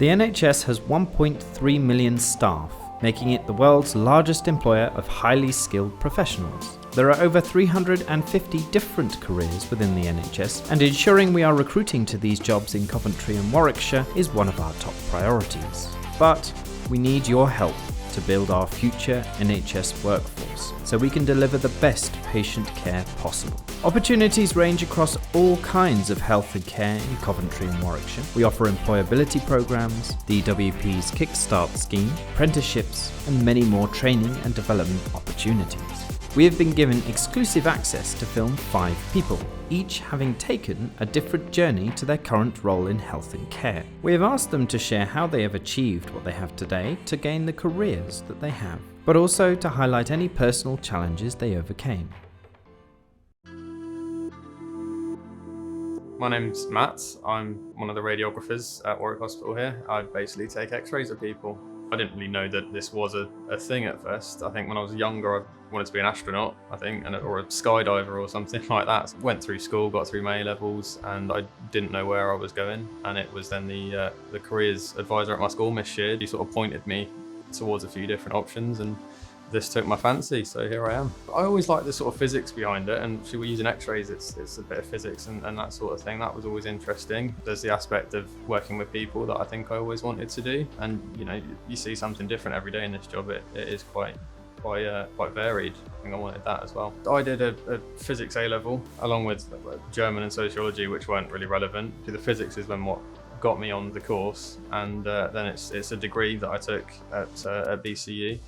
The NHS has 1.3 million staff, making it the world's largest employer of highly skilled professionals. There are over 350 different careers within the NHS, and ensuring we are recruiting to these jobs in Coventry and Warwickshire is one of our top priorities. But we need your help to build our future NHS workforce so we can deliver the best patient care possible. Opportunities range across all kinds of health and care in Coventry and Warwickshire. We offer employability programs, DWP's Kickstart scheme, apprenticeships, and many more training and development opportunities. We have been given exclusive access to film 5 people, each having taken a different journey to their current role in health and care. We have asked them to share how they have achieved what they have today to gain the careers that they have, but also to highlight any personal challenges they overcame. My name's Matt. I'm one of the radiographers at Warwick Hospital here. I basically take x-rays of people. I didn't really know that this was a thing at first. I think when I was younger, I wanted to be an astronaut, or a skydiver or something like that. Went through school, got through my A-levels, and I didn't know where I was going. And it was then the careers advisor at my school, Miss Sheard, who sort of pointed me towards a few different options, and this took my fancy, so here I am. I always liked the sort of physics behind it, and if we're using x-rays, it's a bit of physics and that sort of thing. That was always interesting. There's the aspect of working with people that I think I always wanted to do, and you see something different every day in this job. It is quite varied. I think I wanted that as well. I did a physics A-level along with German and sociology, which weren't really relevant. The physics is then what got me on the course, and then it's a degree that I took at BCU.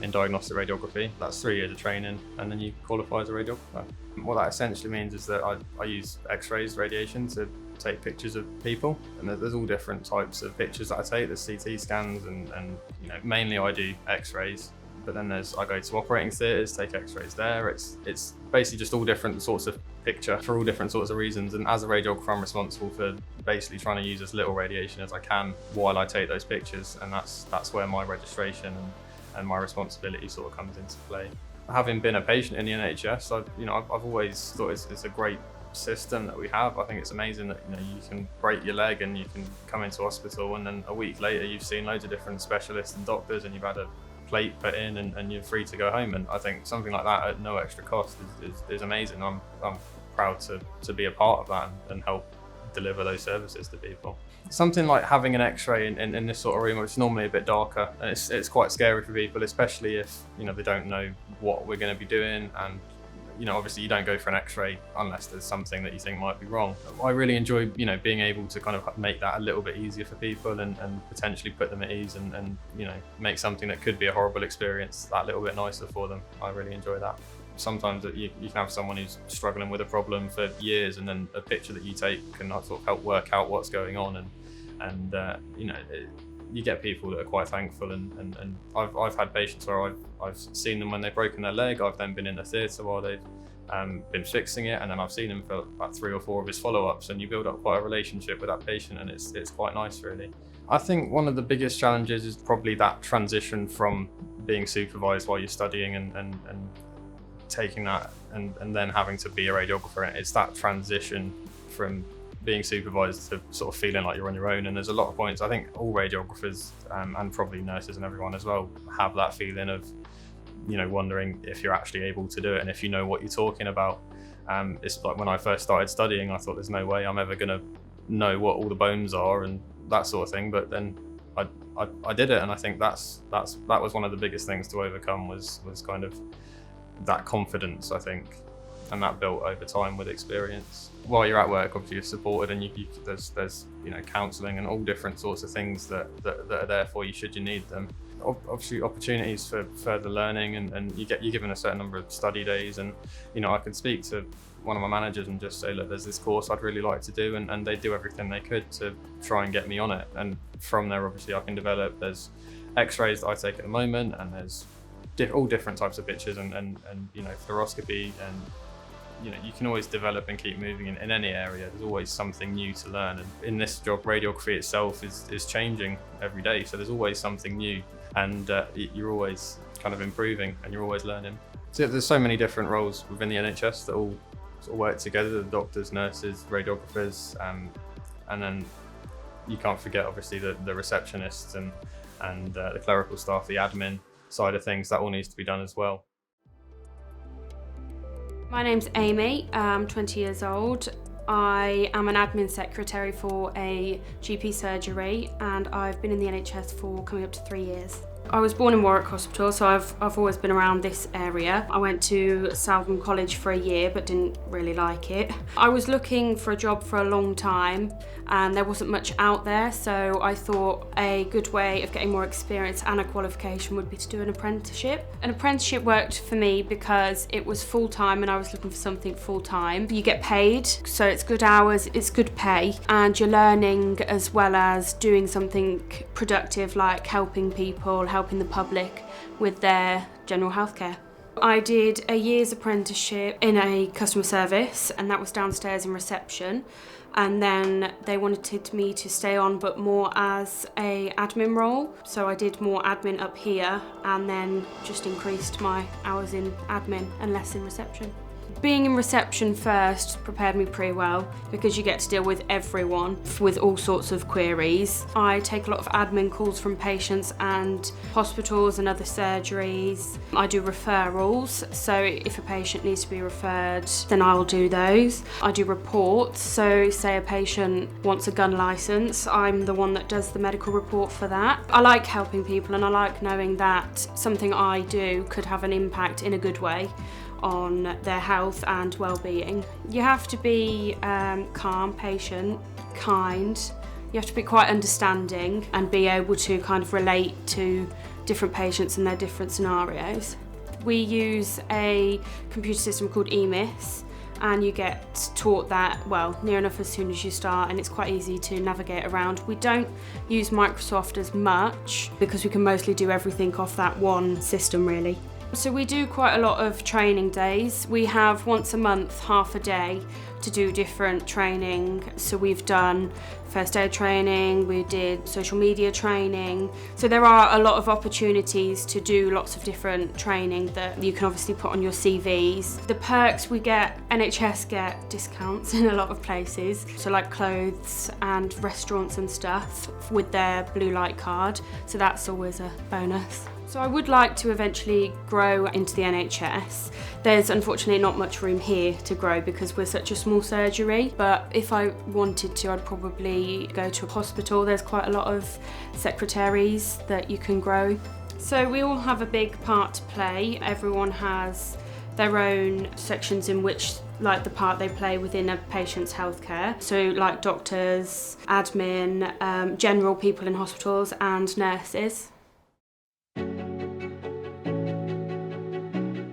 In diagnostic radiography. That's 3 years of training, and then you qualify as a radiographer. What that essentially means is that I use x-rays, radiation, to take pictures of people, and there's all different types of pictures that I take. There's CT scans, and mainly I do x-rays, but then I go to operating theatres, take x-rays there. It's basically just all different sorts of picture for all different sorts of reasons, and as a radiographer I'm responsible for basically trying to use as little radiation as I can while I take those pictures, and that's where my registration and my responsibility sort of comes into play. Having been a patient in the NHS, I've always thought it's a great system that we have. I think it's amazing that you can break your leg and you can come into hospital, and then a week later you've seen loads of different specialists and doctors, and you've had a plate put in, and you're free to go home. And I think something like that at no extra cost is amazing. I'm proud to be a part of that and help deliver those services to people. Something like having an x-ray in this sort of room, which is normally a bit darker, and it's quite scary for people, especially if they don't know what we're going to be doing, and obviously you don't go for an x-ray unless there's something that you think might be wrong. I really enjoy being able to kind of make that a little bit easier for people, and potentially put them at ease, and make something that could be a horrible experience that little bit nicer for them. I really enjoy that. Sometimes you can have someone who's struggling with a problem for years, and then a picture that you take can sort of help work out what's going on, and you get people that are quite thankful, and I've had patients where I've seen them when they've broken their leg. I've then been in the theatre while they've been fixing it, and then I've seen him for about 3 or 4 of his follow-ups, and you build up quite a relationship with that patient, and it's quite nice, really. I think one of the biggest challenges is probably that transition from being supervised while you're studying and taking that and then having to be a radiographer. It's that transition from being supervised to sort of feeling like you're on your own, and there's a lot of points. I think all radiographers and probably nurses and everyone as well have that feeling of wondering if you're actually able to do it and if you know what you're talking about. It's like when I first started studying, I thought there's no way I'm ever going to know what all the bones are and that sort of thing, but then I did it, and I think that was one of the biggest things to overcome was kind of that confidence, I think, and that built over time with experience. While you're at work, obviously you're supported, and there's counselling and all different sorts of things that are there for you should you need them. Obviously opportunities for further learning, and you're given a certain number of study days, and I could speak to one of my managers and just say, look, there's this course I'd really like to do, and they do everything they could to try and get me on it, and from there obviously I can develop. There's x-rays that I take at the moment, and there's all different types of pictures, and fluoroscopy, and you can always develop and keep moving in any area. There's always something new to learn, and in this job radiography itself is changing every day, so there's always something new, and you're always kind of improving and you're always learning. So there's so many different roles within the NHS that all sort of work together: the doctors, nurses, radiographers, and then You can't forget obviously the receptionists and the clerical staff, the admin side of things, that all needs to be done as well. My name's Amy, I'm 20 years old. I am an admin secretary for a GP surgery and I've been in the NHS for coming up to 3 years. I was born in Warwick Hospital, so I've always been around this area. I went to Southam College for a year but didn't really like it. I was looking for a job for a long time and there wasn't much out there, so I thought a good way of getting more experience and a qualification would be to do an apprenticeship. An apprenticeship worked for me because it was full-time and I was looking for something full-time. You get paid, so it's good hours, it's good pay, and you're learning as well as doing something productive like helping people, helping the public with their general healthcare. I did a year's apprenticeship in a customer service and that was downstairs in reception, and then they wanted me to stay on but more as a admin role, so I did more admin up here and then just increased my hours in admin and less in reception. Being in reception first prepared me pretty well because you get to deal with everyone with all sorts of queries. I take a lot of admin calls from patients and hospitals and other surgeries. I do referrals, so if a patient needs to be referred, then I'll do those. I do reports, so say a patient wants a gun licence, I'm the one that does the medical report for that. I like helping people and I like knowing that something I do could have an impact in a good way on their health and well-being. You have to be calm, patient, kind. You have to be quite understanding and be able to kind of relate to different patients and their different scenarios. We use a computer system called EMIS and you get taught that, well, near enough as soon as you start, and it's quite easy to navigate around. We don't use Microsoft as much because we can mostly do everything off that one system really. So we do quite a lot of training days. We have once a month, half a day to do different training. So we've done first aid training, we did social media training. So there are a lot of opportunities to do lots of different training that you can obviously put on your CVs. The perks we get, NHS get discounts in a lot of places. So like clothes and restaurants and stuff with their blue light card. So that's always a bonus. So I would like to eventually grow into the NHS. There's unfortunately not much room here to grow because we're such a small surgery, but if I wanted to, I'd probably go to a hospital. There's quite a lot of secretaries that you can grow. So we all have a big part to play. Everyone has their own sections in which, like the part they play within a patient's healthcare. So like doctors, admin, general people in hospitals and nurses.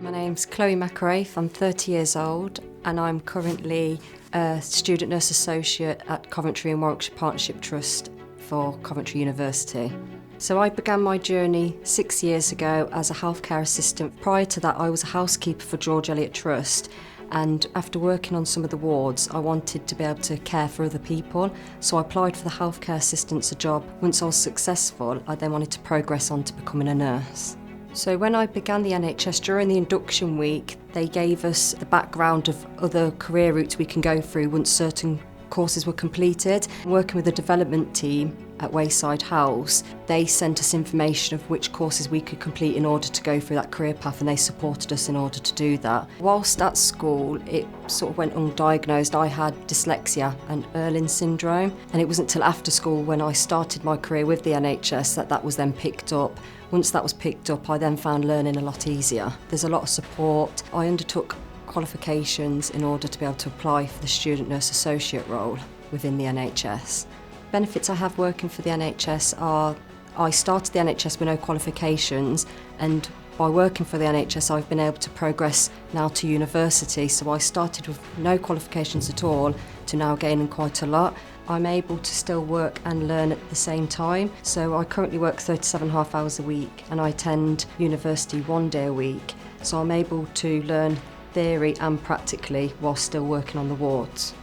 My name's Chloe McArafe, I'm 30 years old and I'm currently a student nurse associate at Coventry and Warwickshire Partnership Trust for Coventry University. So I began my journey 6 years ago as a healthcare assistant. Prior to that I was a housekeeper for George Eliot Trust, and after working on some of the wards I wanted to be able to care for other people, so I applied for the healthcare assistant's job. Once I was successful I then wanted to progress on to becoming a nurse. So when I began the NHS during the induction week, they gave us the background of other career routes we can go through once certain courses were completed. Working with the development team at Wayside House, they sent us information of which courses we could complete in order to go through that career path, and they supported us in order to do that. Whilst at school, it sort of went undiagnosed. I had dyslexia and Erlin syndrome, and it wasn't until after school when I started my career with the NHS that was then picked up. Once that was picked up, I then found learning a lot easier. There's a lot of support. I undertook qualifications in order to be able to apply for the student nurse associate role within the NHS. Benefits I have working for the NHS are I started the NHS with no qualifications, and by working for the NHS I've been able to progress now to university. So I started with no qualifications at all to now gaining quite a lot. I'm able to still work and learn at the same time. So I currently work 37.5 hours a week and I attend university 1 day a week. So I'm able to learn theory and practically while still working on the wards.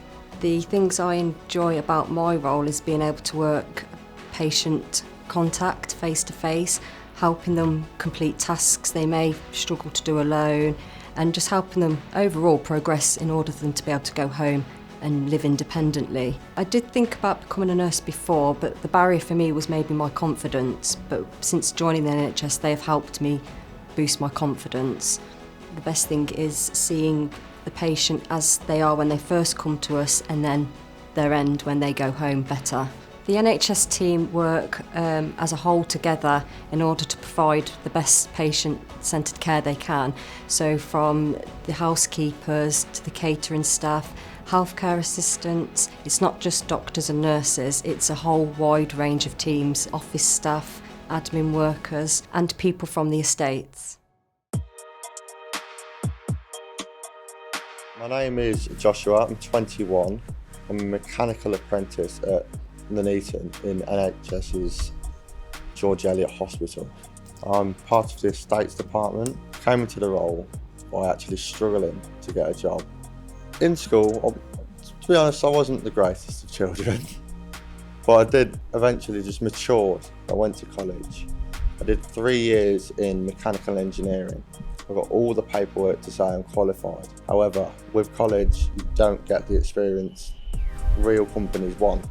The things I enjoy about my role is being able to work patient contact face to face, helping them complete tasks they may struggle to do alone, and just helping them overall progress in order for them to be able to go home and live independently. I did think about becoming a nurse before, but the barrier for me was maybe my confidence. But since joining the NHS, they have helped me boost my confidence. The best thing is seeing the patient as they are when they first come to us, and then their end when they go home better. The NHS team work as a whole together in order to provide the best patient-centred care they can. So from the housekeepers to the catering staff, healthcare assistants, it's not just doctors and nurses, it's a whole wide range of teams, office staff, admin workers and people from the estates. My name is Joshua, I'm 21. I'm a mechanical apprentice at Nuneaton in NHS's George Eliot Hospital. I'm part of the estates department. Came into the role by actually struggling to get a job. In school, to be honest, I wasn't the greatest of children, but I did eventually just matured. I went to college. I did 3 years in mechanical engineering. I got all the paperwork to say I'm qualified. However, with college, you don't get the experience real companies want.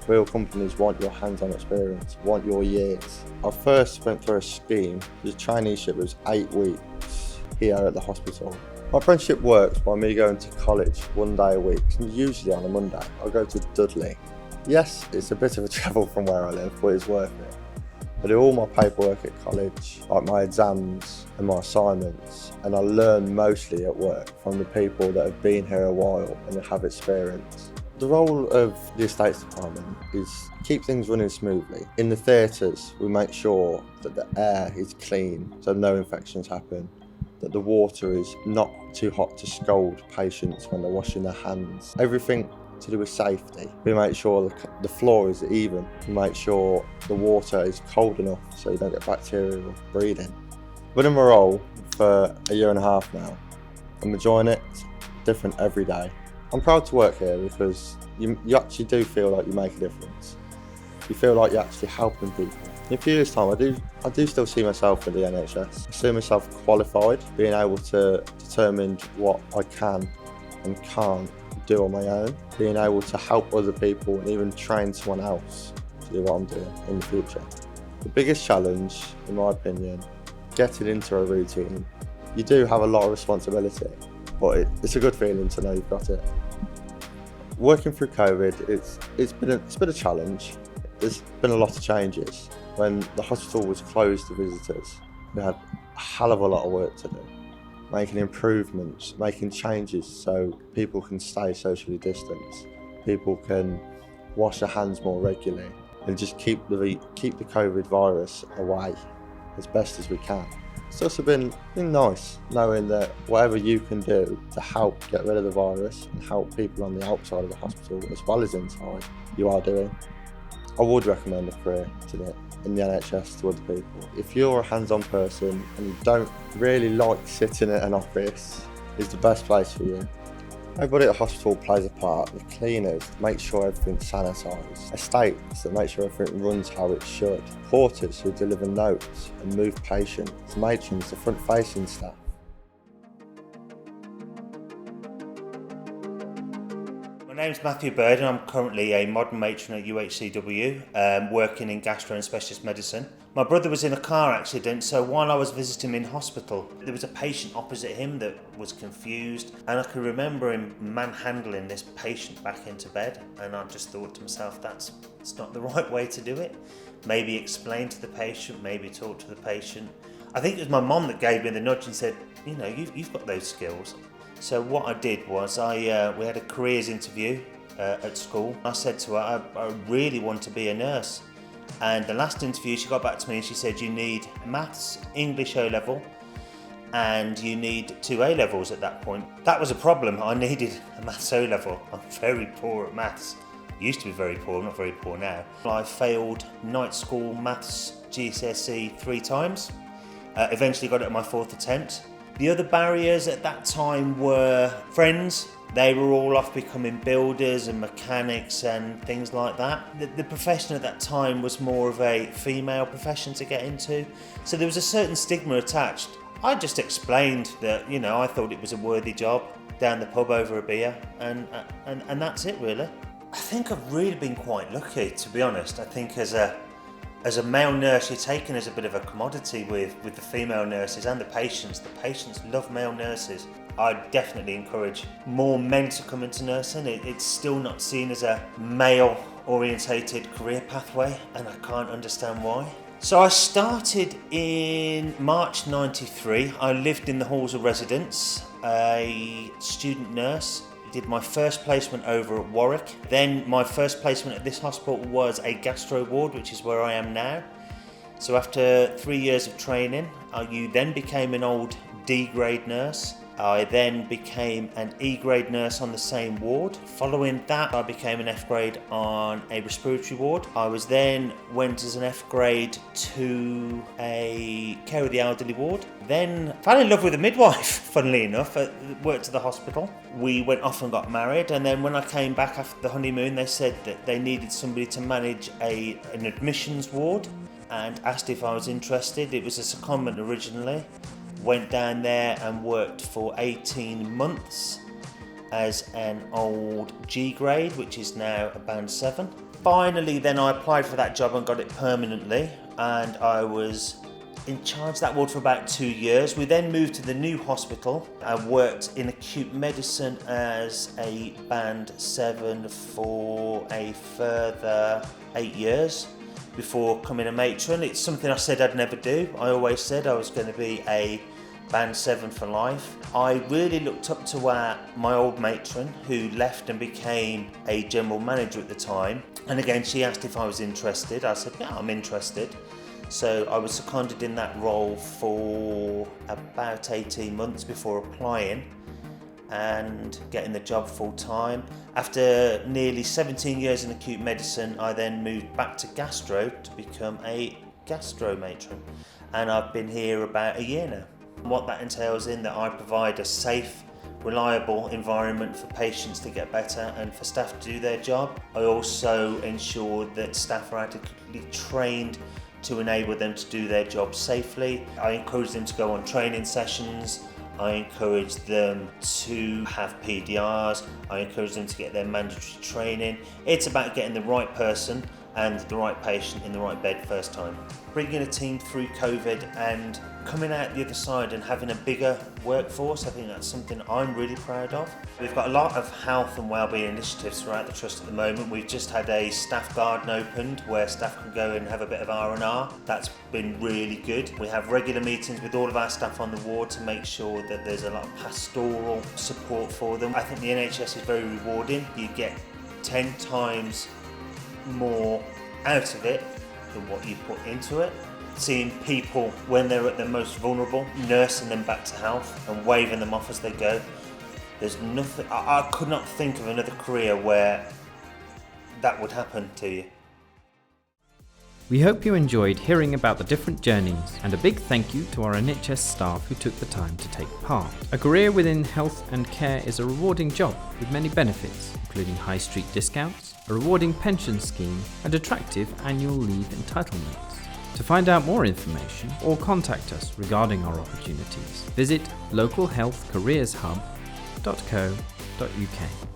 Real companies want your hands-on experience, want your years. I first went through a scheme. It was a traineeship, it was 8 weeks here at the hospital. My apprenticeship works by me going to college 1 day a week, usually on a Monday. I go to Dudley. Yes, it's a bit of a travel from where I live, but it's worth it. I do all my paperwork at college, like my exams and my assignments, and I learn mostly at work from the people that have been here a while and have experience. The role of the estates department is keep things running smoothly. In the theatres, we make sure that the air is clean so no infections happen, that the water is not too hot to scald patients when they're washing their hands. Everything to do with safety. We make sure the floor is even. We make sure the water is cold enough so you don't get bacterial breeding. I've been in my role for 1.5 years now. I'm enjoying it, different every day. I'm proud to work here because you actually do feel like you make a difference. You feel like you're actually helping people. In a few years' time, I do still see myself in the NHS. I see myself qualified, being able to determine what I can and can't do on my own, being able to help other people and even train someone else to do what I'm doing in the future. The biggest challenge, in my opinion, getting into a routine. You do have a lot of responsibility, but it's a good feeling to know you've got it. Working through COVID, it's been a challenge. There's been a lot of changes. When the hospital was closed to visitors, we had a hell of a lot of work to do. Making improvements, making changes so people can stay socially distanced, people can wash their hands more regularly, and just keep the COVID virus away as best as we can. It's also been nice knowing that whatever you can do to help get rid of the virus and help people on the outside of the hospital as well as inside, you are doing. I would recommend a career in the NHS to other people. If you're a hands-on person and you don't really like sitting at an office, it's the best place for you. Everybody at the hospital plays a part. The cleaners make sure everything's sanitised. Estates that make sure everything runs how it should. Porters who deliver notes and move patients. Matrons, the front-facing staff. My name's Matthew Bird and I'm currently a modern matron at UHCW, working in gastro and specialist medicine. My brother was in a car accident, so while I was visiting him in hospital, there was a patient opposite him that was confused, and I can remember him manhandling this patient back into bed, and I just thought to myself, it's not the right way to do it. Maybe explain to the patient, maybe talk to the patient. I think it was my mum that gave me the nudge and said, you've got those skills. So what I did was we had a careers interview at school. I said to her, I really want to be a nurse. And the last interview, she got back to me and she said, you need maths, English O-level, and you need 2 A-levels at that point. That was a problem. I needed a maths O-level. I'm very poor at maths. Used to be very poor, I'm not very poor now. I failed night school maths GCSE 3 times. Eventually got it on my 4th attempt. The other barriers at that time were friends. They were all off becoming builders and mechanics and things like that. The profession at that time was more of a female profession to get into, so there was a certain stigma attached. I just explained that, I thought it was a worthy job. down the pub over a beer, and that's it really. I think I've really been quite lucky, to be honest. I think as a male nurse, you're taken as a bit of a commodity with the female nurses and the patients. The patients love male nurses. I definitely encourage more men to come into nursing. It's still not seen as a male-orientated career pathway, and I can't understand why. So I started in March '93. I lived in the halls of residence, a student nurse. Did my first placement over at Warwick. Then my first placement at this hospital was a gastro ward, which is where I am now. So after 3 years of training, you then became an old D grade nurse. I then became an E grade nurse on the same ward. Following that, I became an F grade on a respiratory ward. I was then went as an F grade to a care of the elderly ward. Then fell in love with a midwife, funnily enough, worked at the hospital. We went off and got married, and then when I came back after the honeymoon, they said that they needed somebody to manage an admissions ward and asked if I was interested. It was a secondment originally. Went down there and worked for 18 months as an old G grade, which is now a band 7. Finally, then I applied for that job and got it permanently, and I was in charge of that ward for about 2 years. We then moved to the new hospital and worked in acute medicine as a band 7 for a further 8 years. Before becoming a matron. It's something I said I'd never do. I always said I was going to be a band 7 for life. I really looked up to my old matron, who left and became a general manager at the time. And again, she asked if I was interested. I said, yeah, I'm interested. So I was seconded in that role for about 18 months before applying and getting the job full time. After nearly 17 years in acute medicine, I then moved back to gastro to become a gastro matron, and I've been here about a year now. What that entails in that I provide a safe, reliable environment for patients to get better and for staff to do their job. I also ensure that staff are adequately trained to enable them to do their job safely. I encourage them to go on training sessions. I encourage them to have PDRs. I encourage them to get their mandatory training. It's about getting the right person and the right patient in the right bed first time. Bringing a team through COVID and coming out the other side and having a bigger workforce, I think that's something I'm really proud of. We've got a lot of health and wellbeing initiatives throughout the trust at the moment. We've just had a staff garden opened where staff can go and have a bit of R&R. That's been really good. We have regular meetings with all of our staff on the ward to make sure that there's a lot of pastoral support for them. I think the NHS is very rewarding. You get 10 times more out of it than what you put into it. Seeing people when they're at their most vulnerable, nursing them back to health and waving them off as they go. There's nothing, I could not think of another career where that would happen to you. We hope you enjoyed hearing about the different journeys, and a big thank you to our NHS staff who took the time to take part. A career within health and care is a rewarding job with many benefits, including high street discounts, a rewarding pension scheme, and attractive annual leave entitlements. To find out more information or contact us regarding our opportunities, visit localhealthcareershub.co.uk.